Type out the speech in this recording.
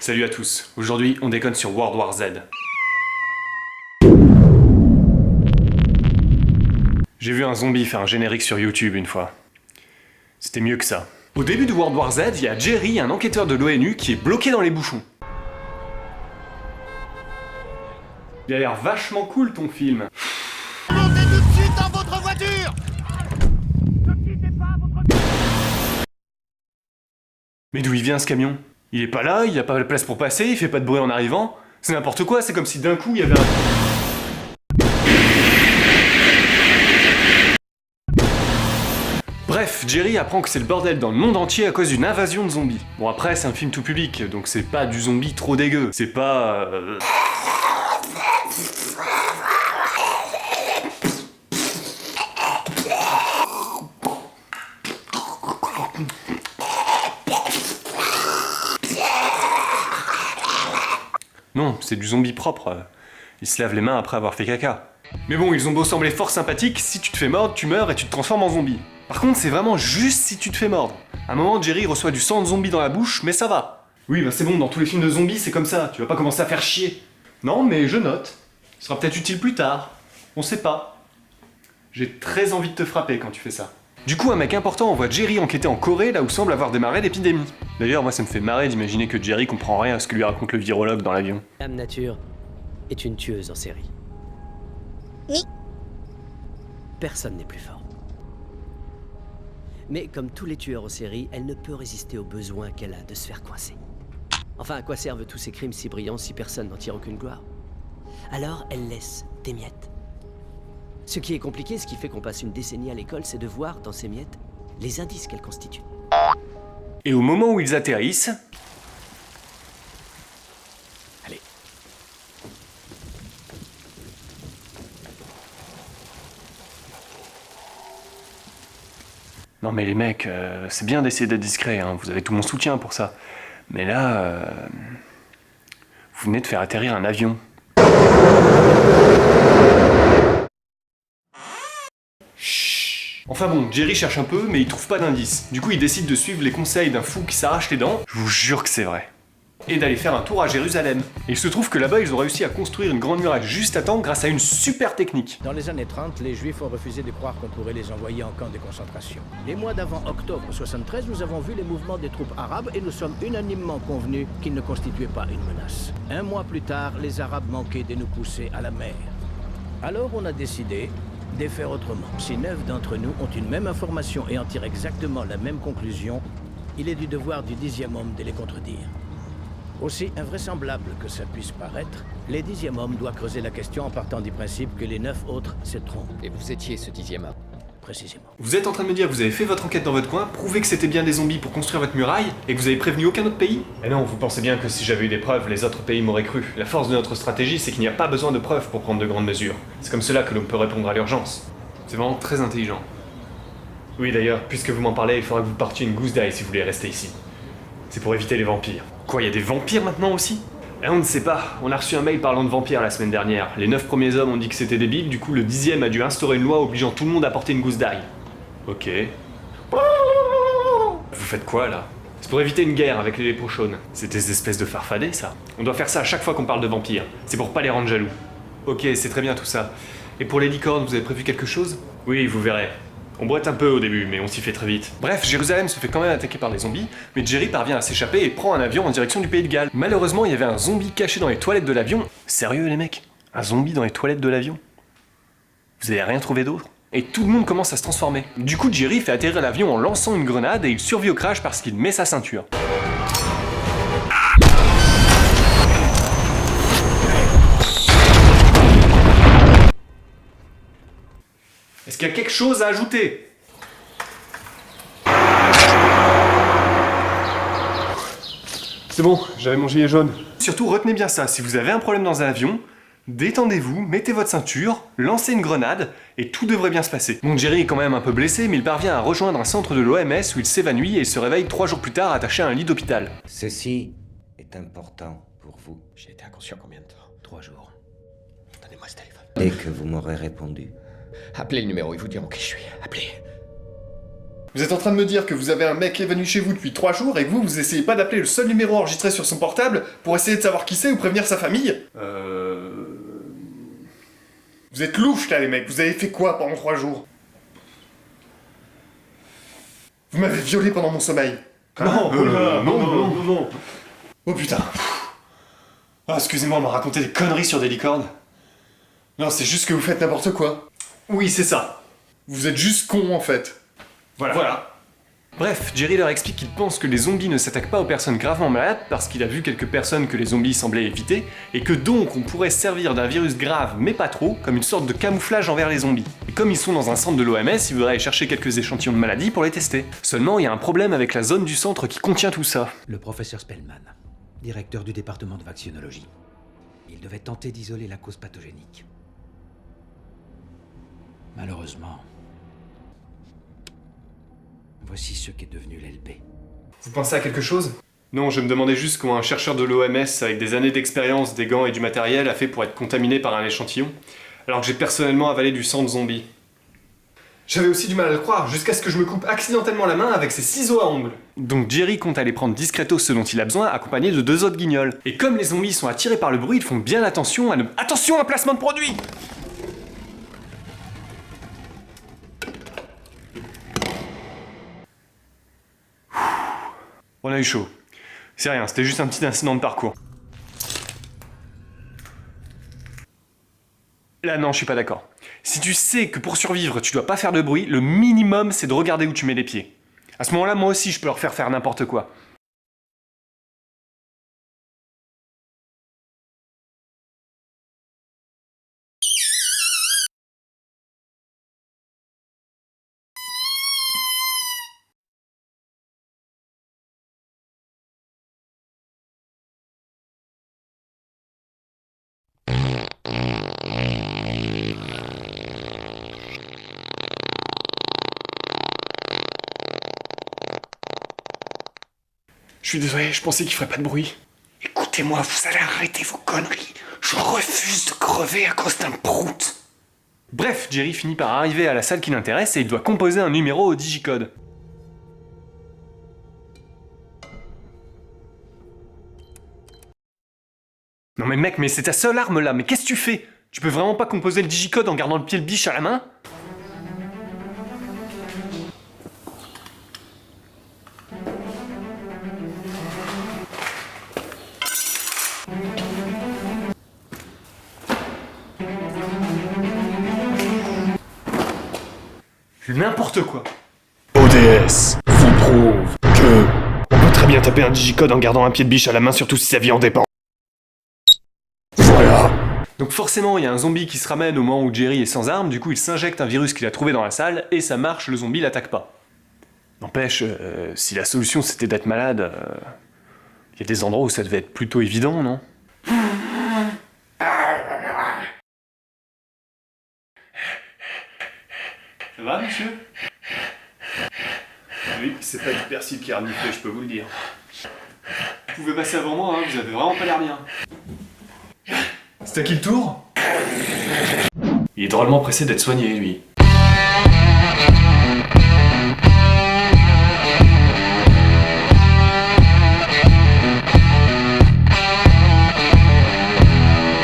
Salut à tous, aujourd'hui on déconne sur World War Z. J'ai vu un zombie faire un générique sur YouTube une fois. C'était mieux que ça. Au début de World War Z, il y a Jerry, un enquêteur de l'ONU, qui est bloqué dans les bouchons. Il a l'air vachement cool ton film. Montez tout de suite dans votre voiture! Ne quittez pas votre... Mais d'où il vient ce camion? Il est pas là, il a pas de place pour passer, il fait pas de bruit en arrivant. C'est n'importe quoi, c'est comme si d'un coup il y avait un... Bref, Jerry apprend que c'est le bordel dans le monde entier à cause d'une invasion de zombies. Bon après, c'est un film tout public, donc c'est pas du zombie trop dégueu. C'est pas... Non, c'est du zombie propre. Il se lave les mains après avoir fait caca. Mais bon, ils ont beau sembler fort sympathiques, si tu te fais mordre, tu meurs et tu te transformes en zombie. Par contre, c'est vraiment juste si tu te fais mordre. À un moment, Jerry reçoit du sang de zombie dans la bouche, mais ça va. Oui, bah c'est bon, dans tous les films de zombies, c'est comme ça, tu vas pas commencer à faire chier. Non, mais je note. Ce sera peut-être utile plus tard. On sait pas. J'ai très envie de te frapper quand tu fais ça. Du coup, un mec important envoie Jerry enquêter en Corée, là où semble avoir démarré l'épidémie. D'ailleurs, moi ça me fait marrer d'imaginer que Jerry comprend rien à ce que lui raconte le virologue dans l'avion. Dame Nature est une tueuse en série. Oui. Personne n'est plus fort. Mais comme tous les tueurs en série, elle ne peut résister au besoin qu'elle a de se faire coincer. Enfin, à quoi servent tous ces crimes si brillants si personne n'en tire aucune gloire? Alors, elle laisse des miettes. Ce qui est compliqué, ce qui fait qu'on passe une décennie à l'école, c'est de voir dans ces miettes les indices qu'elles constituent. Et au moment où ils atterrissent... Allez. Non mais les mecs, c'est bien d'essayer d'être discret, hein, vous avez tout mon soutien pour ça. Mais là... vous venez de faire atterrir un avion. Enfin bon, Jerry cherche un peu, mais il trouve pas d'indice. Du coup, il décide de suivre les conseils d'un fou qui s'arrache les dents, je vous jure que c'est vrai, et d'aller faire un tour à Jérusalem. Et il se trouve que là-bas, ils ont réussi à construire une grande muraille juste à temps grâce à une super technique. Dans les années 30, les Juifs ont refusé de croire qu'on pourrait les envoyer en camp de concentration. Les mois d'avant octobre 73, nous avons vu les mouvements des troupes arabes et nous sommes unanimement convenus qu'ils ne constituaient pas une menace. Un mois plus tard, les Arabes manquaient de nous pousser à la mer. Alors on a décidé de faire autrement. Si 9 d'entre nous ont une même information et en tirent exactement la même conclusion, il est du devoir du 10e homme de les contredire. Aussi invraisemblable que ça puisse paraître, le 10e homme doit creuser la question en partant du principe que les 9 autres se trompent. Et vous étiez ce 10e homme? Précisément. Vous êtes en train de me dire que vous avez fait votre enquête dans votre coin, prouvé que c'était bien des zombies pour construire votre muraille, et que vous avez prévenu aucun autre pays? Eh non, vous pensez bien que si j'avais eu des preuves, les autres pays m'auraient cru. La force de notre stratégie, c'est qu'il n'y a pas besoin de preuves pour prendre de grandes mesures. C'est comme cela que l'on peut répondre à l'urgence. C'est vraiment très intelligent. Oui d'ailleurs, puisque vous m'en parlez, il faudra que vous partiez une gousse d'ail si vous voulez rester ici. C'est pour éviter les vampires. Quoi, il y a des vampires maintenant aussi? Eh, on ne sait pas. On a reçu un mail parlant de vampires la semaine dernière. Les 9 premiers hommes ont dit que c'était débile, du coup le 10e a dû instaurer une loi obligeant tout le monde à porter une gousse d'ail. Ok. Vous faites quoi là? C'est pour éviter une guerre avec les léprochaunes. C'est des espèces de farfadets ça. On doit faire ça à chaque fois qu'on parle de vampires. C'est pour pas les rendre jaloux. Ok, c'est très bien tout ça. Et pour les licornes, vous avez prévu quelque chose? Oui, vous verrez. On boite un peu au début, mais on s'y fait très vite. Bref, Jérusalem se fait quand même attaquer par des zombies, mais Jerry parvient à s'échapper et prend un avion en direction du pays de Galles. Malheureusement, il y avait un zombie caché dans les toilettes de l'avion. Sérieux les mecs? Un zombie dans les toilettes de l'avion? Vous avez rien trouvé d'autre? Et tout le monde commence à se transformer. Du coup, Jerry fait atterrir l'avion en lançant une grenade et il survit au crash parce qu'il met sa ceinture. Est-ce qu'il y a quelque chose à ajouter? C'est bon, j'avais mon gilet jaune. Surtout, retenez bien ça, si vous avez un problème dans un avion, détendez-vous, mettez votre ceinture, lancez une grenade, et tout devrait bien se passer. Bon, Jerry est quand même un peu blessé, mais il parvient à rejoindre un centre de l'OMS où il s'évanouit et il se réveille 3 jours plus tard attaché à un lit d'hôpital. Ceci est important pour vous. J'ai été inconscient combien de temps? 3 jours. Donnez-moi ce téléphone. Dès que vous m'aurez répondu. Appelez le numéro, ils vous diront qui je suis. Appelez. Vous êtes en train de me dire que vous avez un mec qui est venu chez vous depuis 3 jours et que vous essayez pas d'appeler le seul numéro enregistré sur son portable pour essayer de savoir qui c'est ou prévenir sa famille? Vous êtes louches là les mecs, vous avez fait quoi pendant 3 jours? Vous m'avez violé pendant mon sommeil. Non. Oh putain. Ah, excusez-moi, on m'a raconté des conneries sur des licornes. Non, c'est juste que vous faites n'importe quoi. Oui, c'est ça. Vous êtes juste con en fait. Voilà. Bref, Jerry leur explique qu'il pense que les zombies ne s'attaquent pas aux personnes gravement malades parce qu'il a vu quelques personnes que les zombies semblaient éviter, et que donc on pourrait se servir d'un virus grave mais pas trop, comme une sorte de camouflage envers les zombies. Et comme ils sont dans un centre de l'OMS, il voudrait aller chercher quelques échantillons de maladies pour les tester. Seulement, il y a un problème avec la zone du centre qui contient tout ça. Le professeur Spellman, directeur du département de vaccinologie. Il devait tenter d'isoler la cause pathogénique. Malheureusement, voici ce qu'est devenu l'LB. Vous pensez à quelque chose? Non, je me demandais juste comment un chercheur de l'OMS avec des années d'expérience, des gants et du matériel a fait pour être contaminé par un échantillon, alors que j'ai personnellement avalé du sang de zombie. J'avais aussi du mal à le croire, jusqu'à ce que je me coupe accidentellement la main avec ces ciseaux à ongles. Donc Jerry compte aller prendre discretos ce dont il a besoin, accompagné de 2 autres guignols. Et comme les zombies sont attirés par le bruit, ils font bien attention à ne... Attention à un placement de produit! On a eu chaud. C'est rien, c'était juste un petit incident de parcours. Là non, je suis pas d'accord. Si tu sais que pour survivre, tu dois pas faire de bruit, le minimum c'est de regarder où tu mets les pieds. À ce moment-là, moi aussi je peux leur faire n'importe quoi. Je suis désolé, je pensais qu'il ferait pas de bruit. Écoutez-moi, vous allez arrêter vos conneries. Je refuse de crever à cause d'un prout. Bref, Jerry finit par arriver à la salle qui l'intéresse et il doit composer un numéro au digicode. Non mais mec, mais c'est ta seule arme là, mais qu'est-ce que tu fais? Tu peux vraiment pas composer le digicode en gardant le pied de biche à la main? C'est n'importe quoi. ODS vous prouve que on peut très bien taper un digicode en gardant un pied de biche à la main, surtout si sa vie en dépend. Voilà. Donc forcément, il y a un zombie qui se ramène au moment où Jerry est sans arme, du coup il s'injecte un virus qu'il a trouvé dans la salle, et ça marche, le zombie l'attaque pas. N'empêche, si la solution c'était d'être malade, il y a des endroits où ça devait être plutôt évident, non? Ça va, monsieur? Oui, c'est pas du persil qui a reniflé, je peux vous le dire. Vous pouvez passer avant moi, hein, vous avez vraiment pas l'air bien. C'est à qui le tour? Il est drôlement pressé d'être soigné, lui.